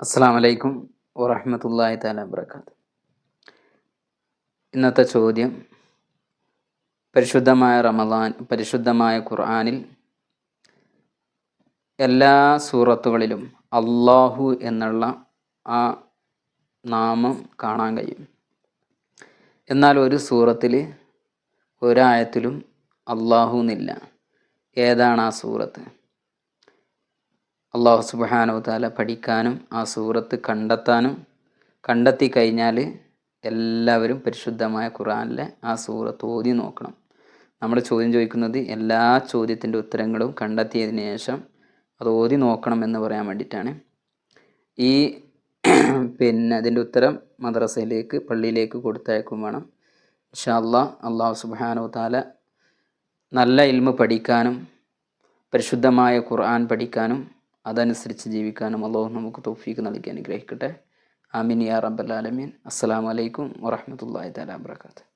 അസ്സലാമു അലൈക്കും വറഹ്മത്തുള്ളാഹി തആല വബറകാതുഹു. ഇന്നത്തെ ചോദ്യം, പരിശുദ്ധമായ ഖുർആനിൽ എല്ലാ സൂറത്തുകളിലും അല്ലാഹു എന്നുള്ള ആ നാമം കാണാൻ കഴിയും. എന്നാൽ ഒരു സൂറത്തിൽ ഒരായത്തിലും അല്ലാഹു എന്നില്ല. ഏതാണ് ആ സൂറത്ത്? അല്ലാഹു സുബ്ഹാനഹു വതആല പഠിക്കാനും ആ സൂറത്ത് കണ്ടെത്തി കഴിഞ്ഞാൽ എല്ലാവരും പരിശുദ്ധമായ ഖുർആനിലെ ആ സൂറത്ത് ഓതി നോക്കണം. നമ്മൾ ചോദ്യം ചോദിക്കുന്നത് എല്ലാ ചോദ്യത്തിൻ്റെ ഉത്തരങ്ങളും കണ്ടെത്തിയതിന് ശേഷം അത് ഓതി നോക്കണം എന്ന് പറയാൻ വേണ്ടിയിട്ടാണ്. ഈ അതിൻ്റെ ഉത്തരം മദ്രസയിലേക്ക്, പള്ളിയിലേക്ക് കൊടുത്തയക്കും വേണം. ഇൻഷാ അല്ലാഹ്. അല്ലാഹു സുബ്ഹാനഹു വതആല നല്ല ഇൽമ് പഠിക്കാനും പരിശുദ്ധമായ ഖുർആൻ പഠിക്കാനും അതനുസരിച്ച് ജീവിക്കാനും അല്ലാഹു നമുക്ക് തൗഫീഖ് നൽകി അനുഗ്രഹിക്കട്ടെ. ആമീൻ യാ റബ്ബൽ ആലമീൻ. അസ്സലാമു അലൈക്കും വറഹ്മത്തുള്ളാഹി തആല വബറകാതുഹു.